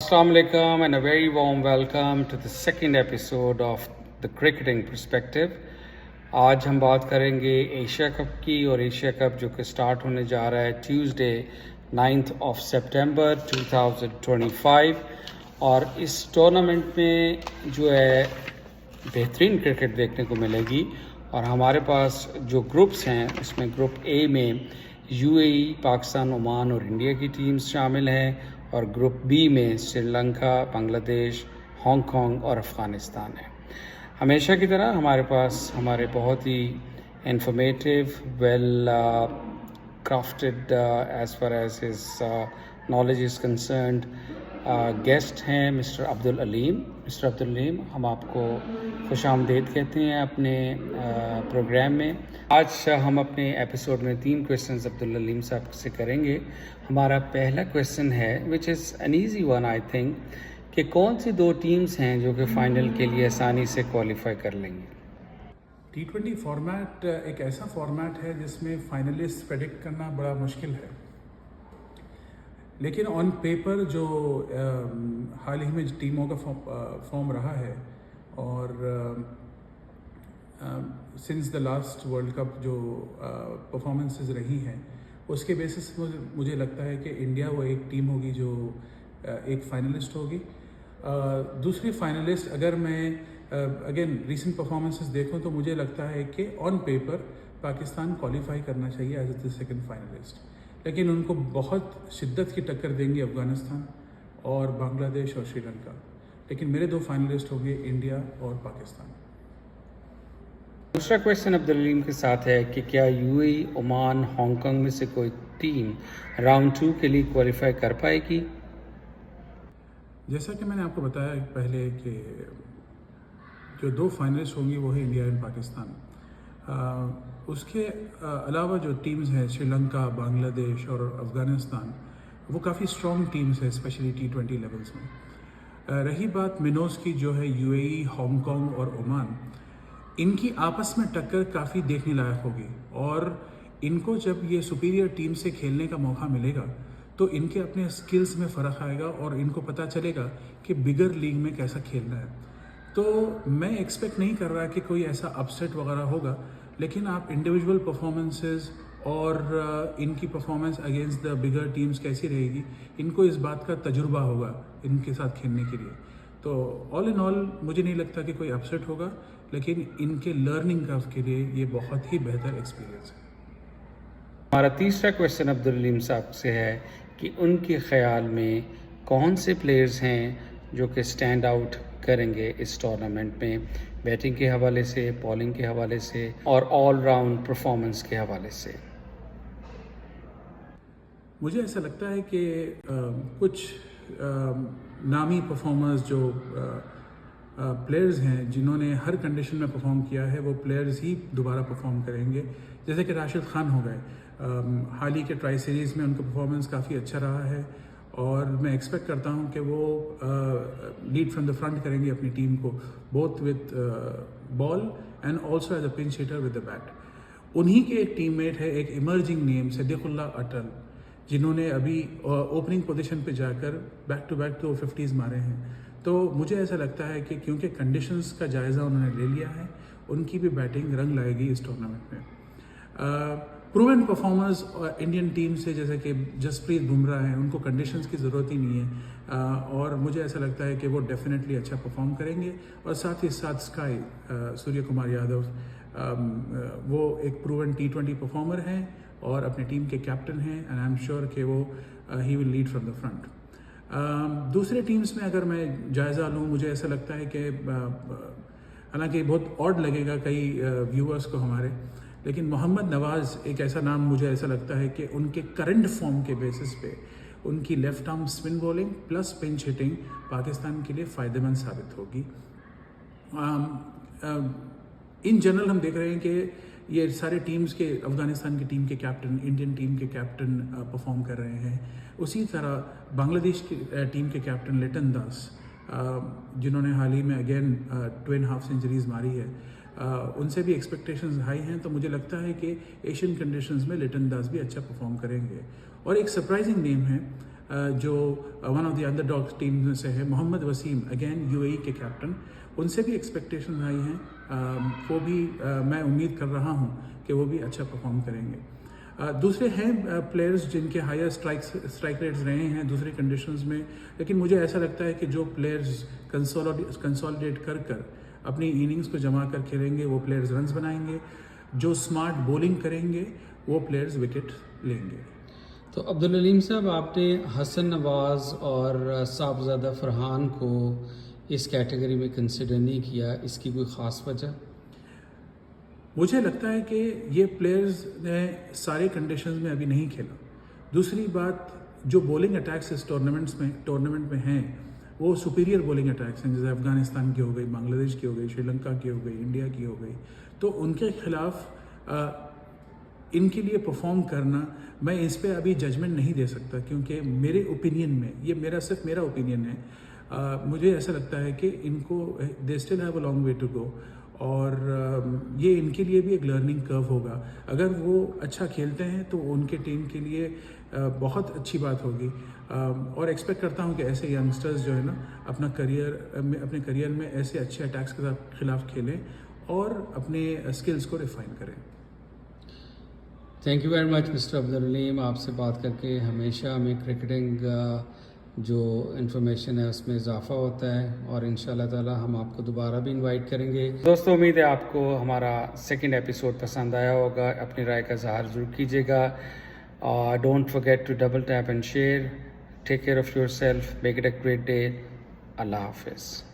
Assalamu alaikum and a very warm welcome to the second episode of the Cricketing Perspective. आज हम बात करेंगे Asia cup की और एशिया कप जो कि स्टार्ट होने जा रहा है ट्यूसडे 9th of September 2025 और इस टूर्नामेंट में जो है बेहतरीन क्रिकेट देखने को मिलेगी और हमारे पास जो ग्रुप्स हैं उसमें ग्रुप ए में यूएई, पाकिस्तान, ओमान और इंडिया की टीम्स शामिल हैं और ग्रुप बी में श्रीलंका, बांग्लादेश, हांगकांग और अफ़गानिस्तान है। हमेशा की तरह हमारे पास हमारे बहुत ही informative well crafted as far as his knowledge is concerned guest हैं मिस्टर अब्दुल अलीम। मिस्टर अब्दुल अलीम, हम आपको खुशामदीद कहते हैं अपने प्रोग्राम में। आज हम अपने एपिसोड में 3 क्वेश्चंस अब्दुल अलीम साहब से करेंगे। हमारा पहला क्वेश्चन है which is an easy one I think कि कौन सी 2 टीम्स हैं जो कि फ़ाइनल के लिए आसानी से क्वालिफाई कर लेंगी। T20 फॉर्मेट एक ऐसा फॉर्मेट है जिसमें फाइनलिस्ट प्रेडिक्ट करना बड़ा मुश्किल है, लेकिन ऑन पेपर जो हाल ही में टीमों का फॉर्म रहा है और since the last world cup जो परफॉर्मेंसेस रही हैं उसके बेसिस मुझे लगता है कि इंडिया वो एक टीम होगी जो एक फाइनलिस्ट होगी। दूसरी फाइनलिस्ट अगर मैं अगेन रीसेंट परफॉर्मेंसेस देखूं तो मुझे लगता है कि ऑन पेपर पाकिस्तान क्वालिफाई करना चाहिए एज द सेकंड फाइनलिस्ट, लेकिन उनको बहुत शिद्दत की टक्कर देंगी अफ़गानिस्तान और बांग्लादेश और श्रीलंका। लेकिन मेरे 2 फाइनलिस्ट होंगे इंडिया और पाकिस्तान। दूसरा क्वेश्चन अब्दुल अलीम के साथ है कि क्या यूएई, ओमान, हांगकांग में से कोई टीम राउंड 2 के लिए क्वालिफाई कर पाएगी? जैसा कि मैंने आपको बताया पहले कि जो 2 फाइनलिस्ट होंगी वो है इंडिया एंड पाकिस्तान। उसके अलावा जो टीम्स हैं श्रीलंका, बांग्लादेश और अफ़गानिस्तान वो काफ़ी स्ट्रॉन्ग टीम्स हैं स्पेशली T20 लेवल्स में। रही बात मिनोस की जो है यूएई, हांगकांग और ओमान, इनकी आपस में टक्कर काफ़ी देखने लायक होगी और इनको जब ये सुपीरियर टीम से खेलने का मौका मिलेगा तो इनके अपने स्किल्स में फ़र्क आएगा और इनको पता चलेगा कि बिगर लीग में कैसा खेलना है। तो मैं एक्सपेक्ट नहीं कर रहा कि कोई ऐसा अपसेट वगैरह होगा, लेकिन आप इंडिविजुअल परफॉर्मेंसेस और इनकी performance against the bigger teams कैसी रहेगी, इनको इस बात का तजुर्बा होगा इनके साथ खेलने के लिए। तो ऑल इन ऑल मुझे नहीं लगता कि कोई अपसेट होगा, लेकिन इनके लर्निंग कर्व के लिए ये बहुत ही बेहतर एक्सपीरियंस है। हमारा तीसरा क्वेश्चन अब्दुल अलीम साहब से है कि उनके ख्याल में कौन से प्लेयर्स हैं जो कि स्टैंड आउट करेंगे इस टूर्नामेंट में, बैटिंग के हवाले से, बॉलिंग के हवाले से और ऑल राउंड परफॉर्मेंस के हवाले से। मुझे ऐसा लगता है कि कुछ नामी परफॉर्मर्स जो प्लेयर्स हैं जिन्होंने हर कंडीशन में परफॉर्म किया है वो प्लेयर्स ही दोबारा परफॉर्म करेंगे। जैसे कि राशिद खान हो गए, हाल ही के ट्राई सीरीज़ में उनका परफॉर्मेंस काफ़ी अच्छा रहा है और मैं एक्सपेक्ट करता हूं कि वो लीड फ्रॉम द फ्रंट करेंगे अपनी टीम को, both with ball and also as a pinch hitter with the bat. उन्हीं के एक टीममेट है, एक इमर्जिंग नेम सिद्दीकुल्लाह अटल, जिन्होंने अभी ओपनिंग पोजीशन पे जाकर बैक टू बैक 250s मारे हैं। तो मुझे ऐसा लगता है कि क्योंकि कंडीशंस का जायज़ा उन्होंने ले लिया है, उनकी भी बैटिंग रंग लाएगी इस टूर्नामेंट में। प्रूवन परफॉर्मर्स इंडियन टीम से जैसे कि जसप्रीत बुमराह हैं, उनको कंडीशंस की ज़रूरत ही नहीं है और मुझे ऐसा लगता है कि वो डेफिनेटली अच्छा परफॉर्म करेंगे। और साथ ही साथ स्काई सूर्य कुमार यादव, वो एक प्रूवन T20 परफॉर्मर हैं और अपनी टीम के कैप्टन हैं एंड आई एम श्योर कि वो he will lead from the front. दूसरे टीम्स में अगर मैं जायज़ा लूँ, मुझे ऐसा लगता है कि हालांकि बहुत ऑड लगेगा कई व्यूअर्स को हमारे, लेकिन मोहम्मद नवाज़ एक ऐसा नाम मुझे ऐसा लगता है कि उनके करंट फॉर्म के बेसिस पे उनकी left arm spin bowling plus pinch hitting Pakistan के लिए फ़ायदेमंद साबित होगी। इन जनरल हम देख रहे हैं कि ये सारे टीम्स के, अफ़गानिस्तान की टीम के कैप्टन, इंडियन टीम के कैप्टन परफॉर्म कर रहे हैं। उसी तरह बांग्लादेश की टीम के कैप्टन लिटन दास, जिन्होंने हाल ही में अगेन 2 हाफ सेंचुरीज़ मारी है, उनसे भी एक्सपेक्टेशंस हाई हैं। तो मुझे लगता है कि एशियन कंडीशंस में लिटन दास भी अच्छा परफॉर्म करेंगे। और एक सरप्राइजिंग नेम है जो one of the under dog team में से है, मोहम्मद वसीम, अगेन UAE के कैप्टन, उनसे भी एक्सपेक्टेशन आई हैं। वो भी मैं उम्मीद कर रहा हूँ कि वो भी अच्छा परफॉर्म करेंगे। दूसरे हैं प्लेयर्स जिनके हायर स्ट्राइक रेट्स रहे हैं दूसरी कंडीशंस में, लेकिन मुझे ऐसा लगता है कि जो प्लेयर्स कंसोलिडेट कर अपनी इनिंग्स को जमा कर खेलेंगे वो प्लेयर्स रन्स बनाएंगे, जो स्मार्ट बॉलिंग करेंगे वो प्लेयर्स विकेट लेंगे। तो अब्दुल अलीम साहब, आपने हसन नवाज़ और साहबजादा फरहान को इस कैटेगरी में कंसिडर नहीं किया, इसकी कोई ख़ास वजह? मुझे लगता है कि ये प्लेयर्स ने सारे कंडीशंस में अभी नहीं खेला। दूसरी बात, जो बॉलिंग अटैक्स इस टूर्नामेंट में हैं वो सुपीरियर बॉलिंग अटैक्स हैं, जैसे अफ़गानिस्तान की हो गई, बांग्लादेश की हो गई, श्रीलंका की हो गई, इंडिया की हो गई। तो उनके खिलाफ इनके लिए परफॉर्म करना, मैं इस पे अभी जजमेंट नहीं दे सकता, क्योंकि मेरे ओपिनियन में, ये सिर्फ मेरा ओपिनियन है, मुझे ऐसा लगता है कि इनको they still have a long way to go, और ये इनके लिए भी एक लर्निंग कर्व होगा। अगर वो अच्छा खेलते हैं तो उनके टीम के लिए बहुत अच्छी बात होगी, और एक्सपेक्ट करता हूँ कि ऐसे यंगस्टर्स जो है ना अपने करियर में ऐसे अच्छे अटैक्स के खिलाफ खेलें और अपने स्किल्स को रिफाइन करें। Thank you very much mister Abdul Aleem, आपसे बात करके हमेशा हमें क्रिकेटिंग जो इन्फॉर्मेशन है उसमें इजाफा होता है, और इंशाल्लाह ताला हम आपको दोबारा भी इनवाइट करेंगे। दोस्तों, उम्मीद है आपको हमारा सेकंड एपिसोड पसंद आया होगा। अपनी राय का इज़हार ज़रूर कीजिएगा। Don't forget to double tap and share. Take care of yourself, make it a great day. Allah हाफिज़।